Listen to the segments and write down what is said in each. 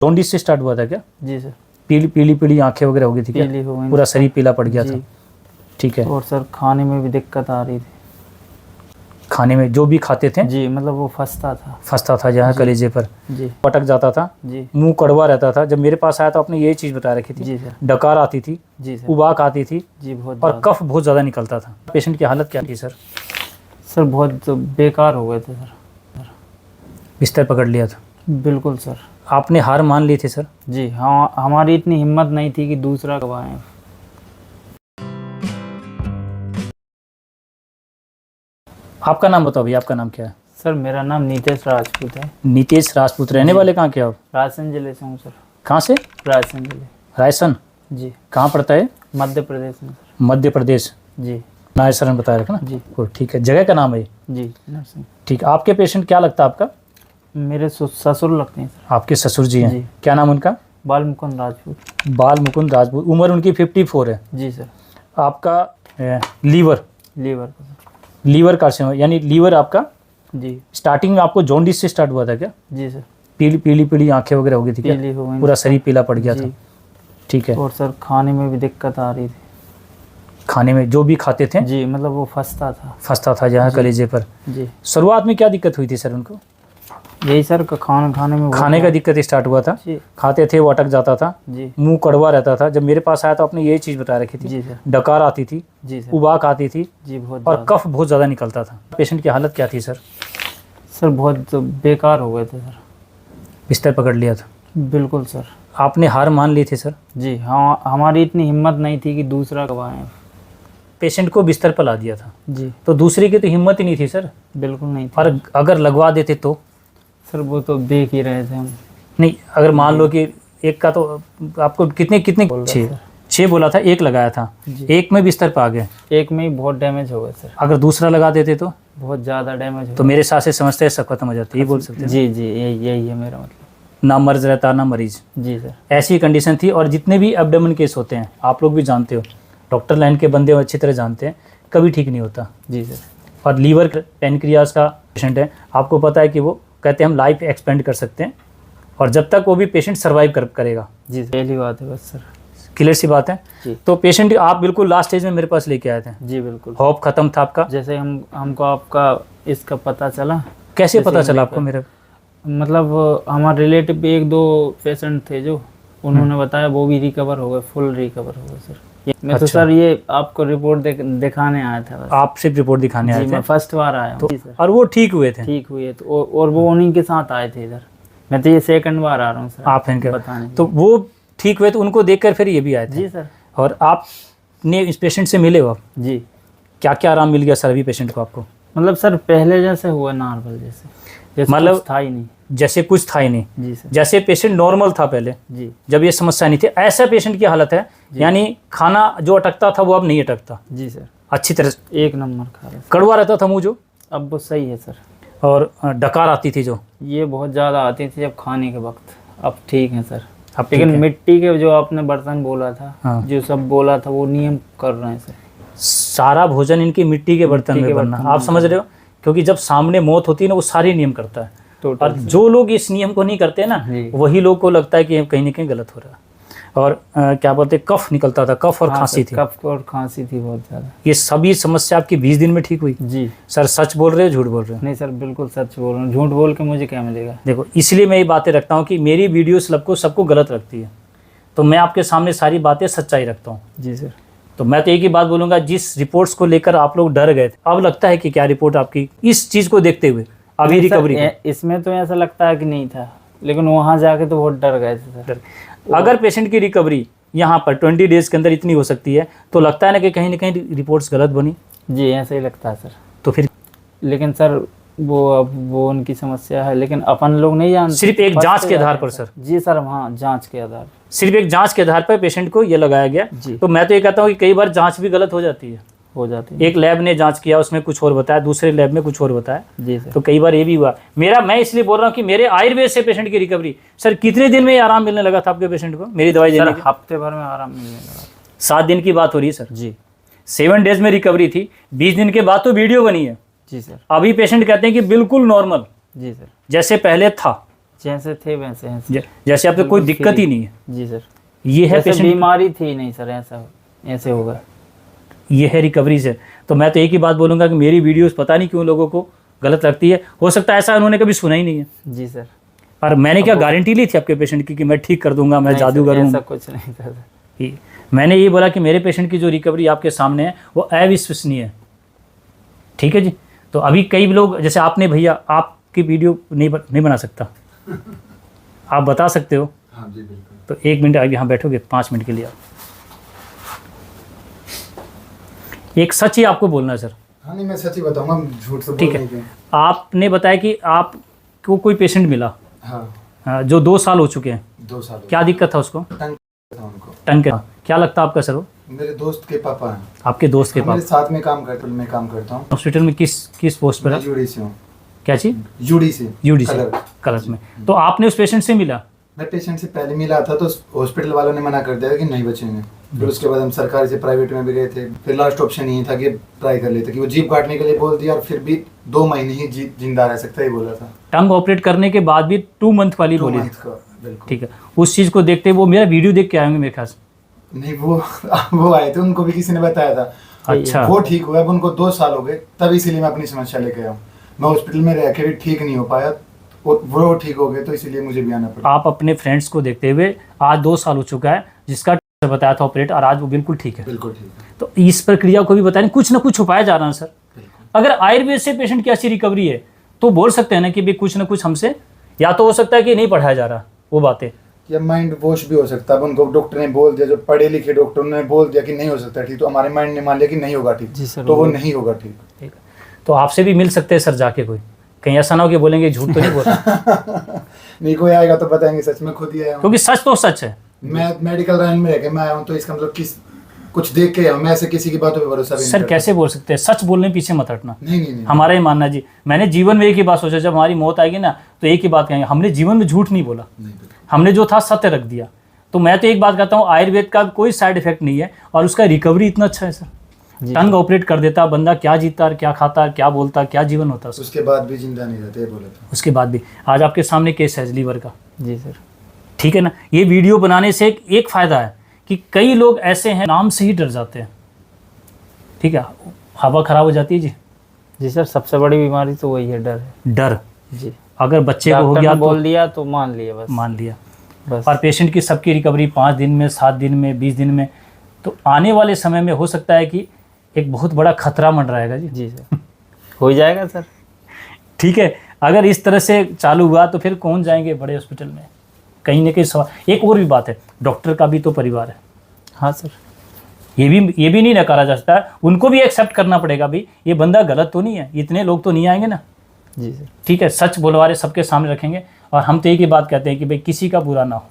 Jaundice से start हुआ था क्या? जी सर। पीली पीली पीली आंखें वगैरह हो गई थी क्या? पीली हो गई, पूरा शरीर पीला पड़ गया था। जी। ठीक है। और सर खाने में भी दिक्कत आ रही थी। खाने में जो भी खाते थे जी, मतलब वो फंसता था जहाँ जी। कलेजे पर जी पटक जाता था, जी मुंह कड़वा रहता था। जब मेरे पास आया तो आपने यही चीज़ बता रखी थी। जी सर। डकार आती थी, जी सर। उबाक आती थी जी बहुत और ज़्यादा। कफ बहुत ज़्यादा निकलता था। पेशेंट की हालत क्या थी सर? सर बहुत बेकार हो गए थे सर। बिस्तर पकड़ लिया था? बिल्कुल सर। आपने हार मान ली थी सर? जी हाँ, हमारी इतनी हिम्मत नहीं थी कि दूसरा गवाएं। आपका नाम बताओ भैया, आपका नाम क्या है? सर मेरा नाम नीतेश राजपूत है। नीतेश राजपूत। रहने वाले कहाँ के आप? रायसेन जिले से हूँ सर। कहाँ से? रायसेन जिले। रायसन? जी। कहाँ पड़ता है? मध्य प्रदेश में सर। मध्य प्रदेश। जी नायसरन बताया रखा ना? जी ओ, ठीक है। जगह का नाम है? जी नर्सिंग। ठीक। आपके पेशेंट क्या लगता है आपका? मेरे ससुर लगते हैं सर। आपके ससुर जी हैं? जी। क्या नाम उनका? बाल मुकुंद राजपूत। बाल मुकुंद राजपूत। उम्र उनकी 54 है। जी सर। आपका लीवर लीवर कार्सिनोमा, यानी लीवर आपका जी। स्टार्टिंग में आपको जॉन्डिस से स्टार्ट हुआ था क्या? जी सर। पीली पीली पीली आंखें वगैरह हो गई थी क्या? पीली हो गई, पूरा शरीर पीला पड़ गया जी। था। ठीक है। और सर खाने में भी दिक्कत आ रही थी। खाने में जो भी खाते थे जी, मतलब वो फंसता था जहाँ जी। कलेजे पर। जी। शुरुआत में क्या दिक्कत हुई थी सर उनको? यही सर खाना खाने में खाने का दिक्कत स्टार्ट हुआ था? जी खाते थे वो अटक जाता था, जी मुंह कड़वा रहता था। जब मेरे पास आया तो आपने यही चीज़ बता रखी थी। जी सर। डकार आती थी, जी सर। उबाक आती थी जी बहुत और ज़्यादा। कफ बहुत ज़्यादा निकलता था। पेशेंट की हालत क्या थी सर? सर बहुत बेकार हो गए थे सर। बिस्तर पकड़ लिया था? बिल्कुल सर। आपने हार मान ली थी सर? जी हाँ, हमारी इतनी हिम्मत नहीं थी कि दूसरा गवाएं। पेशेंट को बिस्तर पर ला दिया था जी तो दूसरे की तो हिम्मत ही नहीं थी सर। बिल्कुल नहीं थी। और अगर लगवा देते तो? सर वो तो देख ही रहे थे हम। नहीं, अगर मान लो कि एक का तो आपको कितने बोल रहे थे। 6 बोला था, एक लगाया था, जी। एक में बिस्तर पर आ गए। एक में ही बहुत डैमेज हो गए सर। अगर दूसरा लगा देते तो? बहुत ज़्यादा डैमेज हो तो मेरे साथ से समझते हैं सब खत्म हो जाते, ये बोल सकते हैं? जी जी, यही है मेरा मतलब। ना मर्ज रहता ना मरीज। जी सर। ऐसी कंडीशन थी। और जितने भी एब्डोमेन केस होते हैं, आप लोग भी जानते हो, डॉक्टर लाइन के बंदे अच्छी तरह जानते हैं, कभी ठीक नहीं होता। जी सर। और लीवर पेनक्रियाज का पेशेंट है, आपको पता है कि वो कहते हैं हम लाइफ एक्सपेंड कर सकते हैं, और जब तक वो भी पेशेंट सर्वाइव करेगा। जी पहली बात है बस सर। क्लियर सी बात है। जी। तो पेशेंट आप बिल्कुल लास्ट स्टेज में मेरे पास लेके आए थे। जी बिल्कुल। होप खत्म था आपका? जैसे हमको आपका इसका पता चला। कैसे जैसे पता चला मेरे आपको मेरा? मतलब हमारे रिलेटिव भी 1-2 पेशेंट थे जो उन्होंने बताया, वो भी रिकवर हो गए, फुल रिकवर हो गए सर। मैं तो अच्छा। सर ये आपको रिपोर्ट दिखाने आया था बस। आप सिर्फ रिपोर्ट दिखाने आए जी, थे? मैं फर्स्ट बार आया हूँ। तो जी सर। और वो ठीक हुए थे? ठीक हुए तो, और वो उन्हीं के साथ आए थे इधर। मैं तो ये सेकंड बार आ रहा हूँ सर आप इनके बताने। तो वो ठीक हुए तो उनको देखकर फिर ये भी आए थे? जी सर। और आपने इस पेशेंट से मिले हो आप? जी। क्या क्या आराम मिल गया सर अभी पेशेंट को आपको? मतलब सर पहले जैसे हुआ नॉर्मल, जैसे मतलब कुछ था ही नहीं। जैसे कुछ था ही नहीं? जी सर। जैसे पेशेंट नॉर्मल था पहले, जी जब ये समस्या नहीं थी, ऐसा पेशेंट की हालत है? यानी खाना जो अटकता था वो अब नहीं अटकता? जी सर। अच्छी तरह से? एक नंबर खा रहे। कड़वा रहता था मुंह जो? अब वो सही है सर। और डकार आती थी जो? ये बहुत ज़्यादा आती थी जब खाने के वक्त। अब ठीक है सर। अब ठीक लेकिन है? मिट्टी के जो आपने बर्तन बोला था, हाँ। जो सब बोला था वो नियम कर रहे हैं सर। सारा भोजन इनके मिट्टी के बर्तन में बनना, आप समझ रहे हो? क्योंकि जब सामने मौत होती है ना, वो सारी नियम करता है। और जो लोग इस नियम को नहीं करते ना, वही लोग को लगता है कि कहीं ना कहीं गलत हो रहा है। और क्या बोलते हैं, कफ निकलता था, कफ और खांसी थी? कफ और खांसी थी बहुत ज़्यादा। ये सभी समस्या आपकी 20 दिन में ठीक हुई? जी सर सच बोल रहे हो झूठ बोल रहे हो? नहीं सर, बिल्कुल सच बोल रहा हूँ। झूठ बोल के मुझे क्या मिलेगा? देखो, इसलिए मैं ये बातें रखता हूँ कि मेरी वीडियो सबको गलत रखती है, तो मैं आपके सामने सारी बातें सच्चाई रखता हूँ। जी सर। तो मैं तो एक ही बात बोलूँगा, जिस रिपोर्ट्स को लेकर आप लोग डर गए थे, अब लगता है कि क्या रिपोर्ट आपकी इस चीज़ को देखते हुए अभी रिकवरी? इसमें तो ऐसा लगता है कि नहीं था, लेकिन वहाँ जाके तो बहुत डर गए थे सर। अगर पेशेंट की रिकवरी यहाँ पर 20 डेज के अंदर इतनी हो सकती है, तो लगता है ना कि कहीं ना कहीं रिपोर्ट्स गलत बनी? जी ऐसा ही लगता है सर। तो फिर? लेकिन सर वो उनकी समस्या है, लेकिन अपन लोग नहीं जानते। सिर्फ एक जांच के आधार पर सर? जी सर, हाँ जांच के आधार, सिर्फ एक जांच के आधार पर पेशेंट को ये लगाया गया। तो मैं तो ये कहता हूँ कि कई बार जांच भी गलत हो जाती है। एक लैब ने जांच किया, उसमें कुछ और बताया, दूसरे लैब में कुछ और बताया। जी सर। तो कई बार ये भी हुआ। मैं इसलिए बोल रहा हूँ कि मेरे आयुर्वेद से पेशेंट की रिकवरी, सर कितने दिन में आराम मिलने लगा था आपके पेशेंट को मेरी दवाई देने के? हफ्ते भर में आराम मिलने लगा। 7 दिन की बात हो रही है सर? जी। 7 डेज में रिकवरी थी, 20 दिन के बाद तो वीडियो बनी है। जी सर। अभी पेशेंट कहते हैं कि बिल्कुल नॉर्मल, जी सर, जैसे पहले था। जैसे थे वैसे हैं सर। जैसे आपको कोई दिक्कत ही नहीं है। जी सर। ये है जैसे पेशेंट, बीमारी थी नहीं सर, ऐसे होगा। ये है रिकवरी से। तो मैं तो एक ही बात बोलूँगा कि मेरी वीडियोस पता नहीं क्यों लोगों को गलत लगती है। हो सकता है ऐसा उन्होंने कभी सुना ही नहीं है। जी सर। और मैंने क्या गारंटी ली थी आपके पेशेंट की कि मैं ठीक कर दूंगा, मैं जादूगर हूँ? ऐसा कुछ नहीं था सर। मैंने ये बोला कि मेरे पेशेंट की जो रिकवरी आपके सामने है वो अविश्वसनीय है। ठीक है जी। तो अभी कई लोग, जैसे आपने, भैया आपकी वीडियो नहीं बना सकता, आप बता सकते हो? हाँ जी बिल्कुल। तो 1 मिनट अभी यहाँ बैठोगे 5 मिनट के लिए? आप एक सच ही आपको बोलना है सर। हाँ नहीं, मैं सच ही बताऊंगा, झूठ तो ठीक है। आपने बताया कि आपको कोई पेशेंट मिला, हाँ जो 2 साल हो चुके हैं। 2 साल। क्या दिक्कत था उसको? टंग था उनको। टंग का। क्या लगता है आपका सर? वो मेरे दोस्त के पापा हैं। आपके दोस्त के मेरे पास साथ में काम करते, मैं काम करता हूँ हॉस्पिटल में? किस पोस्ट पर मैं है? यूडी से हूँ। क्या चीज़? यूडी से। यूडी से, कलर। कलर में। तो आपने उस पेशेंट से मिला? मैं पेशेंट से पहले मिला था तो हॉस्पिटल वालों ने मना कर दिया कि नहीं बचेंगे। फिर उसके बाद हम सरकारी से प्राइवेट में भी गए थे। फिर लास्ट ऑप्शन यही था कि ट्राई कर लेते, कि वो जीभ काटने के लिए बोल दिया और फिर भी 2 महीने ही जिंदा रह सकता है बोला था। टंग ऑपरेट करने के बाद भी 2 मंथ वाली 2 बोली? मंथ का, बिल्कुल। ठीक है। उस चीज़ को देखते वो मेरा वीडियो देख के आएंगे मेरे ख्याल से। नहीं, वो आए थे, उनको भी किसी ने बताया था। अच्छा। वो ठीक हुआ, अब उनको 2 साल हो गए, तब इसीलिए मैं अपनी समस्या लेके आया हूँ। मैं हॉस्पिटल में रह के भी ठीक नहीं हो पाया, वो ठीक हो गए तो इसीलिए मुझे भी आना पड़ा। आप अपने फ्रेंड्स को देखते हुए, आज 2 साल हो चुका है जिसका बताया था ऑपरेट, और आज वो बिल्कुल ठीक है। बिल्कुल ठीक है। तो इस प्रक्रिया को भी बताएं, कुछ ना कुछ छुपाया जा रहा है सर। अगर आयुर्वेद से पेशेंट की अच्छी रिकवरी है तो बोल सकते हैं ना कि भाई कुछ ना कुछ हमसे, या तो हो सकता है कि नहीं पढ़ाया जा रहा वो बातें, या माइंड वॉश भी हो सकता है। अब उनको डॉक्टर ने बोल दिया, जो पढ़े लिखे डॉक्टर ने बोल दिया कि नहीं हो सकता ठीक, तो हमारे माइंड ने मान लिया कि नहीं होगा ठीक, तो वो नहीं होगा ठीक। ठीक है। तो आपसे भी मिल सकते हैं सर जाके, कोई कहीं ऐसा ना हो कि बोलेंगे झूठ तो नहीं बोल रहा। नहीं, कोई आएगा तो बताएंगे सच में, खुद ही आया हूँ। क्योंकि सच तो सच है। मैं मेडिकल लाइन में रह के मैं आया हूँ, तो इसका मतलब कुछ देख के आया हूँ। मैं ऐसे किसी की बातों पे भरोसा भी नहीं सर करता। कैसे बोल सकते हैं? सच बोलने पीछे मत हटना। नहीं। हमारा ही मानना जी, मैंने जीवन में एक ही बात सोचा, जब हमारी मौत आएगी ना तो एक ही बात कहेंगे, हमने जीवन में झूठ नहीं बोला, हमने जो था सत्य रख दिया। तो मैं तो एक बात कहता हूँ, आयुर्वेद का कोई साइड इफेक्ट नहीं है, और उसका रिकवरी इतना अच्छा है सर। टंग ऑपरेट कर देता बंदा, क्या जीता, क्या खाता, क्या बोलता, क्या जीवन होता, उसके बाद भी जिंदा नहीं रहते बोला था। उसके बाद भी। आज आपके सामने केस है लीवर का। जी सर। ठीक है ना। ये वीडियो बनाने से एक फ़ायदा है कि कई लोग ऐसे हैं नाम से ही डर जाते हैं। ठीक है, हवा खराब हो जाती है जी। जी सर, सबसे बड़ी बीमारी तो वही है, डर है। डर। जी। अगर बच्चे को हो गया तो बोल दिया तो मान लिया, बस मान लिया बस। और पेशेंट की सबकी रिकवरी 5 दिन में, 7 दिन में, 20 दिन में। तो आने वाले समय में हो सकता है कि एक बहुत बड़ा खतरा मंडराएगा जी। जी सर, हो जाएगा सर। ठीक है। अगर इस तरह से चालू हुआ तो फिर कौन जाएंगे बड़े हॉस्पिटल में? कहीं ना कहीं सवाल। एक और भी बात है, डॉक्टर का भी तो परिवार है। हाँ सर। ये भी नहीं नकारा जा सकता, उनको भी एक्सेप्ट करना पड़ेगा भाई, ये बंदा गलत तो नहीं है, इतने लोग तो नहीं आएंगे ना। जी सर। ठीक है, सच बुलवारे सबके सामने रखेंगे, और हम तो एक ही बात कहते हैं कि भाई किसी का बुरा ना हो,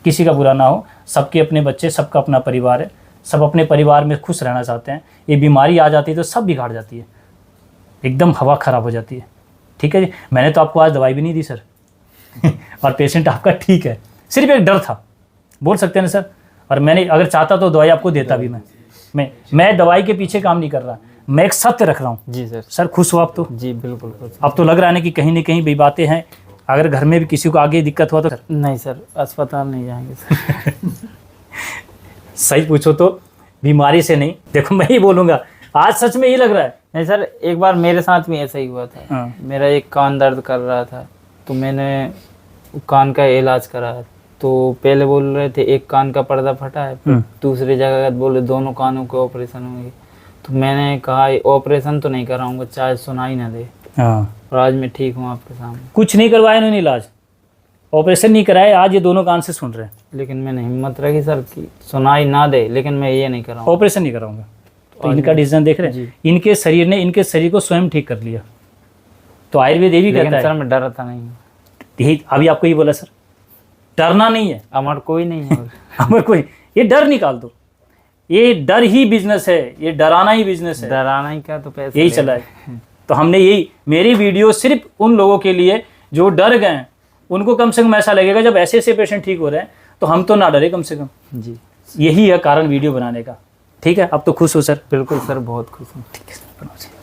किसी का बुरा ना हो। सबके अपने बच्चे, सबका अपना परिवार है, सब अपने परिवार में खुश रहना चाहते हैं। ये बीमारी आ जाती है तो सब बिगाड़ जाती है, एकदम हवा ख़राब हो जाती है। ठीक है जी। मैंने तो आपको आज दवाई भी नहीं दी सर और पेशेंट आपका ठीक है, सिर्फ एक डर था, बोल सकते हैं ना सर। और मैंने अगर चाहता तो दवाई आपको देता भी। मैं दवाई के पीछे काम नहीं कर रहा, मैं एक सत्य रख रहा हूँ। जी सर। सर खुश हो आप तो? जी बिल्कुल खुश। अब तो लग रहा है ना कि कहीं ना कहीं भी बातें हैं। अगर घर में भी किसी को आगे दिक्कत हुआ तो सर? नहीं सर, अस्पताल नहीं जाएंगे सर। सही पूछो तो बीमारी से नहीं, देखो मैं ही बोलूँगा, आज सच में ये लग रहा है। नहीं सर, एक बार मेरे साथ भी ऐसा ही हुआ था। हाँ। मेरा एक कान दर्द कर रहा था, तो मैंने कान का इलाज कराया। तो पहले बोल रहे थे एक कान का पर्दा फटा है, फिर दूसरी जगह बोले दोनों कानों के ऑपरेशन होंगे। तो मैंने कहा ऑपरेशन तो नहीं कराऊंगा, चाहे सुनाई ना दे। हाँ। और आज मैं ठीक हूँ आपके सामने। कुछ नहीं करवाया इन्होंने इलाज, ऑपरेशन नहीं कराया, आज ये दोनों कान से सुन रहे हैं। लेकिन मैंने हिम्मत रखी सर कि सुनाई ना दे, लेकिन मैं ये नहीं कराऊंगा, ऑपरेशन नहीं कराऊंगा। तो इनका डिसीजन देख रहे हैं, इनके शरीर ने इनके शरीर को स्वयं ठीक कर लिया। तो आयुर्वेद ये भी कहता है। सर मैं डरता नहीं हूँ। यही अभी आपको ये बोला सर, डरना नहीं है। हमारा कोई नहीं है। हमारे कोई, ये डर निकाल दो, ये डर ही बिजनेस है, ये डराना ही बिजनेस है। डराना ही क्या, तो पैसे यही चला है। तो हमने यही, मेरी वीडियो सिर्फ उन लोगों के लिए जो डर गए हैं, उनको कम से कम ऐसा लगेगा जब ऐसे ऐसे पेशेंट ठीक हो रहे हैं तो हम तो ना डरे कम से कम। जी, यही है कारण वीडियो बनाने का। ठीक है, अब तो खुश हो सर? बिल्कुल सर, बहुत खुश हूँ। ठीक है सर।